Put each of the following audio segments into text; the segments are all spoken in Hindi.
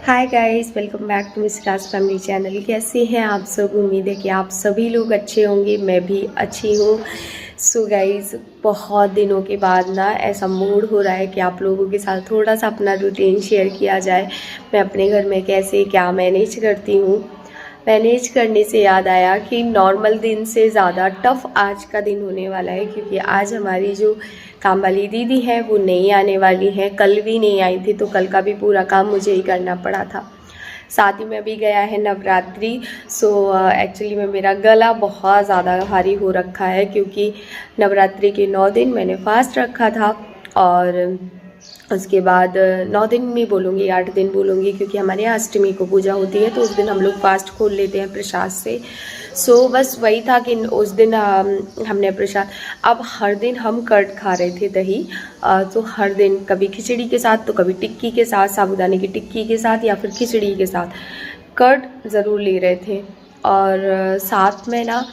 Hi guys, welcome back to Miss Raj family channel. कैसे हैं आप सब? उम्मीद है कि आप सभी लोग अच्छे होंगे। मैं भी अच्छी हूँ। सो गाइस, बहुत दिनों के बाद ना ऐसा मूड हो रहा है कि आप लोगों के साथ थोड़ा सा अपना रूटीन शेयर किया जाए। मैं अपने घर में कैसे क्या मैनेज करती हूँ। मैनेज करने से याद आया कि नॉर्मल दिन से ज़्यादा टफ आज का दिन होने वाला है, क्योंकि आज हमारी जो काम वाली दीदी है वो नहीं आने वाली है। कल भी नहीं आई थी, तो कल का भी पूरा काम मुझे ही करना पड़ा था। साथ ही में अभी गया है नवरात्रि। सो एक्चुअली में मेरा गला बहुत ज़्यादा भारी हो रखा है, क्योंकि नवरात्रि के 9 दिन मैंने फास्ट रखा था। और उसके बाद 9 दिन नहीं बोलूँगी, 8 दिन बोलूँगी, क्योंकि हमारे यहाँ अष्टमी को पूजा होती है, तो उस दिन हम लोग फास्ट खोल लेते हैं प्रसाद से। सो बस वही था कि उस दिन हमने प्रसाद, अब हर दिन हम कर्ड खा रहे थे, दही। तो हर दिन कभी खिचड़ी के साथ, तो कभी टिक्की के साथ, साबूदाने की टिक्की के साथ, या फिर खिचड़ी के साथ कर्ड ज़रूर ले रहे थे। और साथ में ना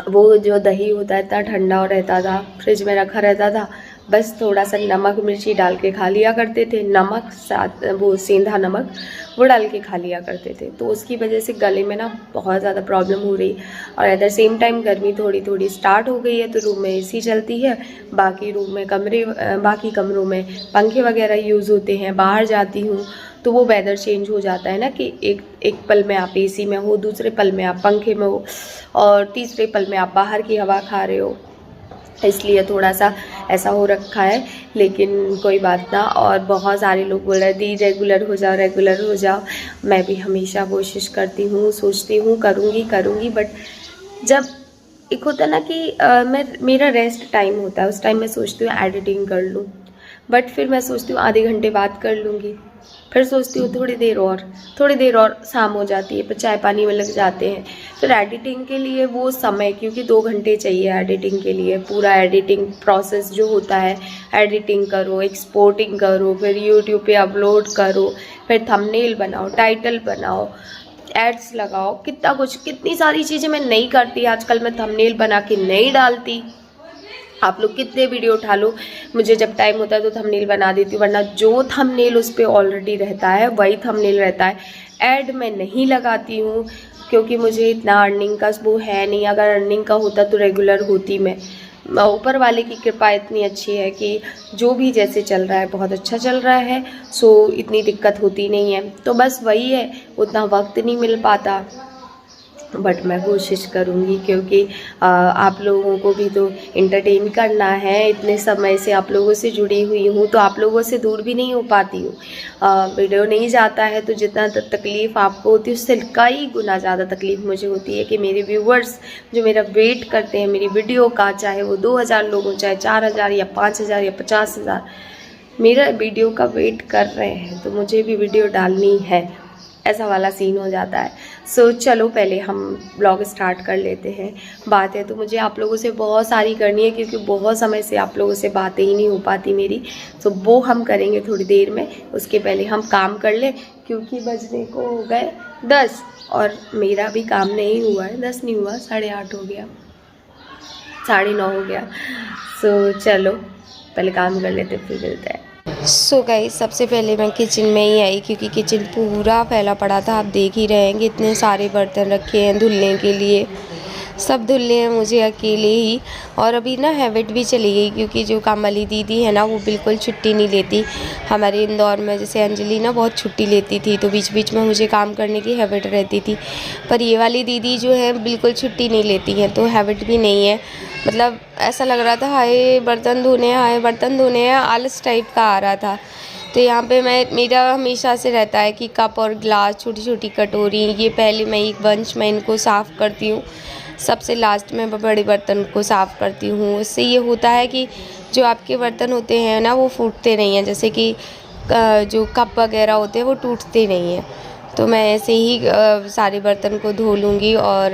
वो जो दही होता है इतना ठंडा रहता था, फ्रिज में रखा रहता था। बस थोड़ा सा नमक मिर्ची डाल के खा लिया करते थे। नमक साथ वो सेंधा नमक वो डाल के खा लिया करते थे। तो उसकी वजह से गले में ना बहुत ज़्यादा प्रॉब्लम हो रही। और एट द सेम टाइम गर्मी थोड़ी थोड़ी स्टार्ट हो गई है, तो रूम में एसी चलती है, बाकी रूम में बाकी कमरों में पंखे वगैरह यूज़ होते हैं। बाहर जाती हूँ तो वो वेदर चेंज हो जाता है ना, कि एक पल में आप एसी में हो, दूसरे पल में आप पंखे में हो, और तीसरे पल में आप बाहर की हवा खा रहे हो। इसलिए थोड़ा सा ऐसा हो रखा है, लेकिन कोई बात ना। और बहुत सारे लोग बोल रहे हैं दी रेगुलर हो जाओ, रेगुलर हो जाओ। मैं भी हमेशा कोशिश करती हूँ, सोचती हूँ करूँगी, बट जब एक होता है ना कि मेरा रेस्ट टाइम होता है, उस टाइम मैं सोचती हूँ एडिटिंग कर लूँ, बट फिर मैं सोचती हूँ आधे घंटे बाद कर लूँगी। फिर सोचती हूँ थोड़ी देर और शाम हो जाती है, पर चाय पानी में लग जाते हैं। फिर एडिटिंग के लिए वो समय, क्योंकि 2 घंटे चाहिए एडिटिंग के लिए, पूरा एडिटिंग प्रोसेस जो होता है, एडिटिंग करो, एक्सपोर्टिंग करो, फिर यूट्यूब पे अपलोड करो, फिर थंबनेल बनाओ, टाइटल बनाओ, एड्स लगाओ, कितना कुछ, कितनी सारी चीज़ें मैं नहीं करती। आजकल मैं थंबनेल बना के नहीं डालती। आप लोग कितने वीडियो उठा लो, मुझे जब टाइम होता है तो थंबनेल बना देती हूँ, वरना जो थंबनेल उस पर ऑलरेडी रहता है वही थंबनेल रहता है। ऐड मैं नहीं लगाती हूँ, क्योंकि मुझे इतना अर्निंग का वो है नहीं। अगर अर्निंग का होता तो रेगुलर होती मैं। ऊपर वाले की कृपा इतनी अच्छी है कि जो भी जैसे चल रहा है बहुत अच्छा चल रहा है। सो इतनी दिक्कत होती नहीं है। तो बस वही है, उतना वक्त नहीं मिल पाता, बट मैं कोशिश करूँगी, क्योंकि आप लोगों को भी तो एंटरटेन करना है। इतने समय से आप लोगों से जुड़ी हुई हूँ, तो आप लोगों से दूर भी नहीं हो पाती हूँ। वीडियो नहीं जाता है तो जितना तकलीफ़ आपको होती है, उससे कई गुना ज़्यादा तकलीफ़ मुझे होती है कि मेरे व्यूवर्स जो मेरा वेट करते हैं मेरी वीडियो का, चाहे वो 2000 लोग हों, चाहे 4000 या 5000 या 50,000 मेरा वीडियो का वेट कर रहे हैं, तो मुझे भी वीडियो डालनी है। ऐसा वाला सीन हो जाता है। सो चलो पहले हम ब्लॉग स्टार्ट कर लेते हैं। बातें तो मुझे आप लोगों से बहुत सारी करनी है, क्योंकि बहुत समय से आप लोगों से बातें ही नहीं हो पाती मेरी। सो वो हम करेंगे थोड़ी देर में। उसके पहले हम काम कर लें, क्योंकि बजने को हो गए 10 और मेरा भी काम नहीं हुआ है। 10 नहीं हुआ, 8:30 हो गया, 9:30 हो गया। सो चलो पहले काम कर लेते फिर मिलते हैं। सो गाइस, सबसे पहले मैं किचन में ही आई, क्योंकि किचन पूरा फैला पड़ा था। आप देख ही रहे हैं कि इतने सारे बर्तन रखे हैं धुलने के लिए। सब धुलने हैं मुझे अकेले ही। और अभी ना हैबिट भी चली गई, क्योंकि जो काम वाली दीदी है ना वो बिल्कुल छुट्टी नहीं लेती। हमारे इंदौर में जैसे अंजलि ना बहुत छुट्टी लेती थी, तो बीच बीच में मुझे काम करने की हैबिट रहती थी। पर ये वाली दीदी जो है बिल्कुल छुट्टी नहीं लेती हैं, तो हैबिट भी नहीं है। मतलब ऐसा लग रहा था हाय बर्तन धोने हैं, आलस टाइप का आ रहा था। तो यहाँ पे मेरा हमेशा से रहता है कि कप और ग्लास, छोटी छोटी कटोरी, ये पहले मैं एक बंच में इनको साफ़ करती हूँ, सबसे लास्ट में बड़े बर्तन को साफ़ करती हूँ। इससे ये होता है कि जो आपके बर्तन होते हैं ना वो फूटते नहीं हैं, जैसे कि जो कप वगैरह होते हैं वो टूटते नहीं हैं। तो मैं ऐसे ही सारे बर्तन को धो लूँगी। और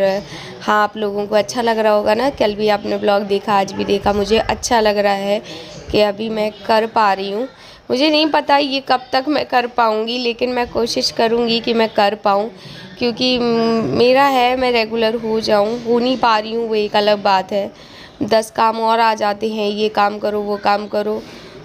हाँ, आप लोगों को अच्छा लग रहा होगा ना, कल भी आपने ब्लॉग देखा, आज भी देखा, मुझे अच्छा लग रहा है कि अभी मैं कर पा रही हूँ। मुझे नहीं पता ये कब तक मैं कर पाऊँगी, लेकिन मैं कोशिश करूँगी कि मैं कर पाऊँ, क्योंकि मेरा है मैं रेगुलर हो जाऊँ। हो नहीं पा रही हूँ वो एक अलग बात है। 10 काम और आ जाते हैं, ये काम करो वो काम करो,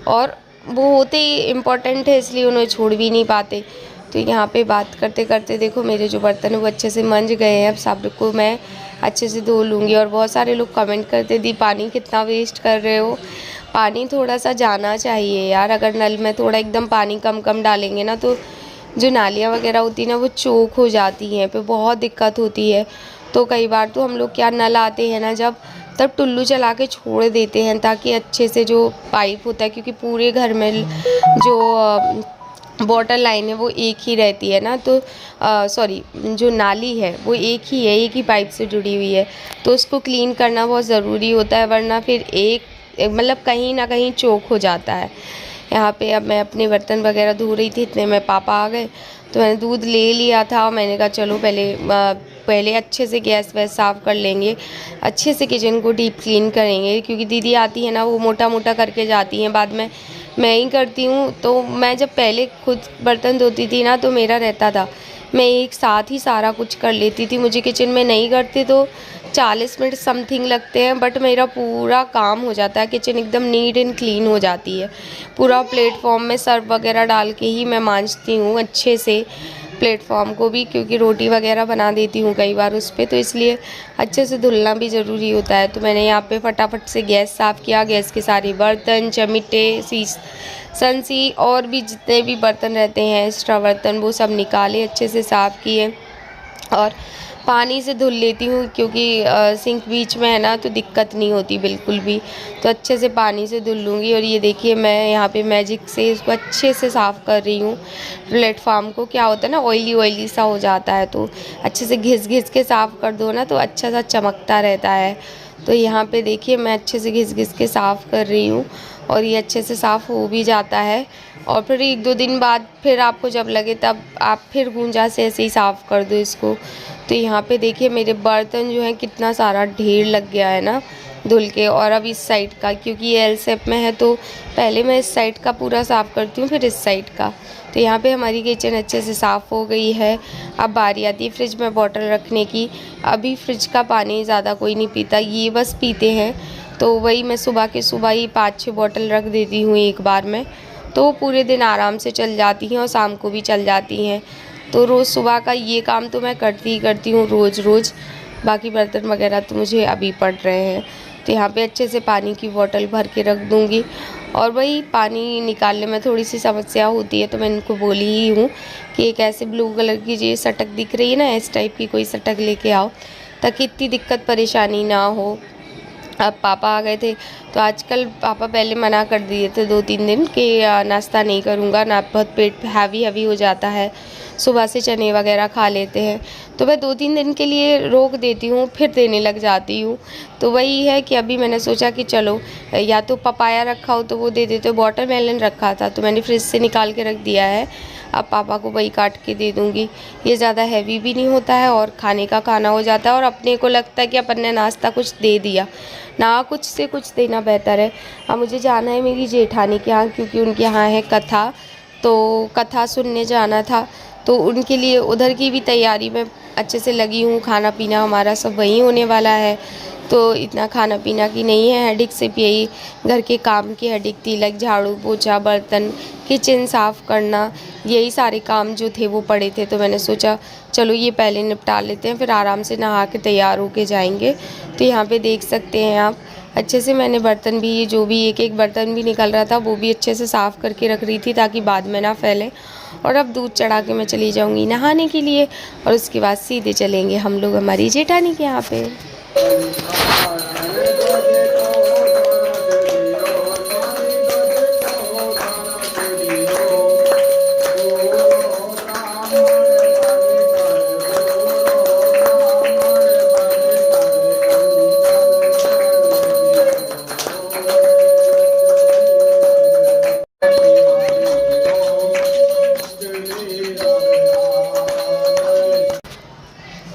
और वो होते ही इम्पोर्टेंट है, इसलिए उन्हें छोड़ भी नहीं पाते। तो यहाँ पे बात करते करते देखो मेरे जो बर्तन है वो अच्छे से मंज गए हैं। अब सब को मैं अच्छे से धो लूँगी। और बहुत सारे लोग कमेंट करते दी पानी कितना वेस्ट कर रहे हो। पानी थोड़ा सा जाना चाहिए यार। अगर नल में थोड़ा एकदम पानी कम कम डालेंगे ना तो जो नालियाँ वगैरह होती है ना वो चोक हो जाती हैं, फिर बहुत दिक्कत होती है। तो कई बार तो हम लोग क्या नल आते हैं ना जब, तब टुल्लू चला के छोड़ देते हैं ताकि अच्छे से जो पाइप होता है, क्योंकि पूरे घर में जो वाटर लाइन है वो एक ही रहती है ना, तो सॉरी जो नाली है वो एक ही पाइप से जुड़ी हुई है। तो उसको क्लीन करना बहुत ज़रूरी होता है, वरना फिर मतलब कहीं ना कहीं चोक हो जाता है। यहाँ पे अब मैं अपने बर्तन वगैरह धो रही थी, इतने में पापा आ गए। तो मैंने दूध ले लिया था और मैंने कहा चलो पहले अच्छे से गैस वैस साफ़ कर लेंगे, अच्छे से किचन को डीप क्लीन करेंगे। क्योंकि दीदी आती है ना वो मोटा मोटा करके जाती हैं, बाद में मैं ही करती हूँ। तो मैं जब पहले खुद बर्तन धोती थी ना तो मेरा रहता था, मैं एक साथ ही सारा कुछ कर लेती थी। मुझे किचन में नहीं करते तो 40 मिनट समथिंग लगते हैं, बट मेरा पूरा काम हो जाता है। किचन एकदम नीट एंड क्लीन हो जाती है। पूरा प्लेटफॉर्म में सर्फ वगैरह डाल के ही मैं मांजती हूँ अच्छे से प्लेटफॉर्म को भी, क्योंकि रोटी वगैरह बना देती हूँ कई बार उस पर, तो इसलिए अच्छे से धुलना भी ज़रूरी होता है। तो मैंने यहाँ पे फटाफट से गैस साफ़ किया। गैस के सारे बर्तन, चमिटे, संसी और भी जितने भी बर्तन रहते हैं एक्स्ट्रा बर्तन वो सब निकाले, अच्छे से साफ़ किए और पानी से धुल लेती हूँ। क्योंकि सिंक बीच में है ना तो दिक्कत नहीं होती बिल्कुल भी। तो अच्छे से पानी से धुल लूँगी। और ये देखिए मैं यहाँ पे मैजिक से इसको अच्छे से साफ़ कर रही हूँ। प्लेटफॉर्म को क्या होता है ना ऑयली सा हो जाता है, तो अच्छे से घिस के साफ़ कर दो ना तो अच्छा सा चमकता रहता है। तो यहाँ पे देखिए मैं अच्छे से घिस के साफ़ कर रही हूँ और ये अच्छे से साफ़ हो भी जाता है। और फिर 1-2 दिन बाद फिर आपको जब लगे तब आप फिर गूंजा से ऐसे ही साफ़ कर दो इसको। तो यहाँ पे देखिए मेरे बर्तन जो हैं कितना सारा ढेर लग गया है ना धुल के। और अब इस साइड का, क्योंकि ये एल शेप में है तो पहले मैं इस साइड का पूरा साफ़ करती हूँ फिर इस साइड का। तो यहाँ पे हमारी किचन अच्छे से साफ़ हो गई है। अब बारी आती है फ्रिज में बॉटल रखने की। अभी फ्रिज का पानी ज़्यादा कोई नहीं पीता, ये बस पीते हैं। तो वही मैं सुबह के सुबह ही 5-6 बॉटल रख देती हूँ एक बार में, तो पूरे दिन आराम से चल जाती हैं और शाम को भी चल जाती हैं। तो रोज़ सुबह का ये काम तो मैं करती ही करती हूँ रोज़। बाकी बर्तन वगैरह तो मुझे अभी पड़ रहे हैं। तो यहाँ पे अच्छे से पानी की बोतल भर के रख दूँगी। और वही पानी निकालने में थोड़ी सी समस्या होती है, तो मैं इनको बोली ही हूँ कि एक ऐसे ब्लू कलर की जो सटक दिख रही है ना, इस टाइप की कोई सटक लेके आओ ताकि इतनी दिक्कत परेशानी ना हो। अब पापा आ गए थे तो आजकल पापा पहले मना कर दिए थे 2-3 दिन कि नाश्ता नहीं करूँगा ना, बहुत पेट हैवी हो जाता है। सुबह से चने वगैरह खा लेते हैं, तो मैं 2-3 दिन के लिए रोक देती हूँ फिर देने लग जाती हूँ। तो वही है कि अभी मैंने सोचा कि चलो या तो पपाया रखा हो तो वो दे देते, वाटरमेलन रखा था तो मैंने फ्रिज से निकाल के रख दिया है। अब पापा को वही काट के दे दूँगी। ये ज़्यादा हैवी भी नहीं होता है और खाने का खाना हो जाता है, और अपने को लगता है कि अपन ने नाश्ता कुछ दे दिया ना, कुछ से कुछ देना बेहतर है। अब मुझे जाना है मेरी जेठानी के यहाँ, क्योंकि उनके यहाँ है कथा, तो कथा सुनने जाना था। तो उनके लिए उधर की भी तैयारी में अच्छे से लगी हूँ। खाना पीना हमारा सब वहीं होने वाला है, तो इतना खाना पीना की नहीं है हेडिक। सिर्फ यही घर के काम की हेडिक थी, लाइक झाड़ू पोछा, बर्तन, किचन साफ़ करना, यही सारे काम जो थे वो पड़े थे। तो मैंने सोचा चलो ये पहले निपटा लेते हैं, फिर आराम से नहा के तैयार होके जाएंगे। तो यहाँ पे देख सकते हैं आप अच्छे से मैंने बर्तन भी, जो भी एक बर्तन भी निकल रहा था वो भी अच्छे से साफ़ करके रख रही थी ताकि बाद में ना फैले। और अब दूध चढ़ा के मैं चली जाऊँगी नहाने के लिए, और उसके बाद सीधे चलेंगे हम लोग हमारी जेठानी के यहाँ पे।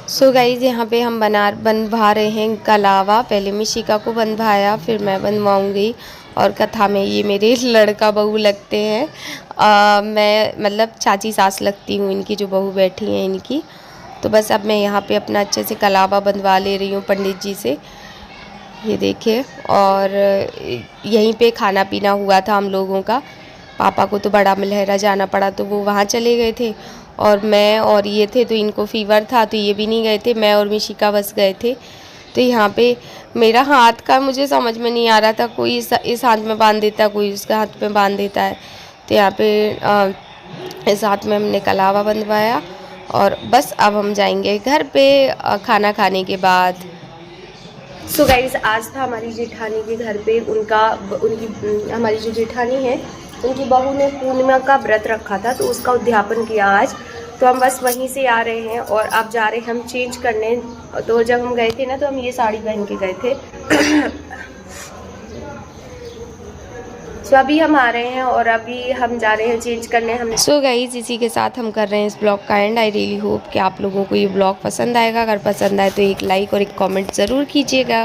सो गाइज़ यहाँ पे हम बंधवा रहे हैं कलावा। पहले मिशिका को बंधवाया, फिर मैं बंधवाऊँगी। और कथा में ये मेरे लड़का बहू लगते हैं। मैं मतलब चाची सास लगती हूँ इनकी, जो बहू बैठी हैं इनकी। तो बस अब मैं यहाँ पे अपना अच्छे से कलावा बंधवा ले रही हूँ पंडित जी से, ये देखिए। और यहीं पे खाना पीना हुआ था हम लोगों का। पापा को तो बड़ा मलहरा जाना पड़ा तो वो वहाँ चले गए थे, और मैं और ये थे, तो इनको फीवर था तो ये भी नहीं गए थे, मैं और मिशिका बस गए थे। तो यहाँ पे मेरा हाथ का मुझे समझ में नहीं आ रहा था, कोई इस हाथ में बांध देता, कोई उसके हाथ में बांध देता है। तो यहाँ पे इस हाथ में हमने कलावा बंधवाया और बस अब हम जाएंगे घर पे खाना खाने के बाद। सो गाइज, आज था हमारी जेठानी के घर पे, हमारी जो जेठानी है उनकी बहू ने पूर्णिमा का व्रत रखा था, तो उसका उद्यापन किया आज। तो हम बस वहीं से आ रहे हैं और अब जा रहे हैं हम चेंज करने। तो जब हम गए थे ना, तो हम ये साड़ी पहन के गए थे। सो अभी हम आ रहे हैं और अभी हम जा रहे हैं चेंज करने। हम सो गाइस, इसी के साथ हम कर रहे हैं इस ब्लॉग का एंड। आई रियली होप कि आप लोगों को ये ब्लॉग पसंद आएगा। अगर पसंद आए तो एक लाइक और एक कमेंट ज़रूर कीजिएगा।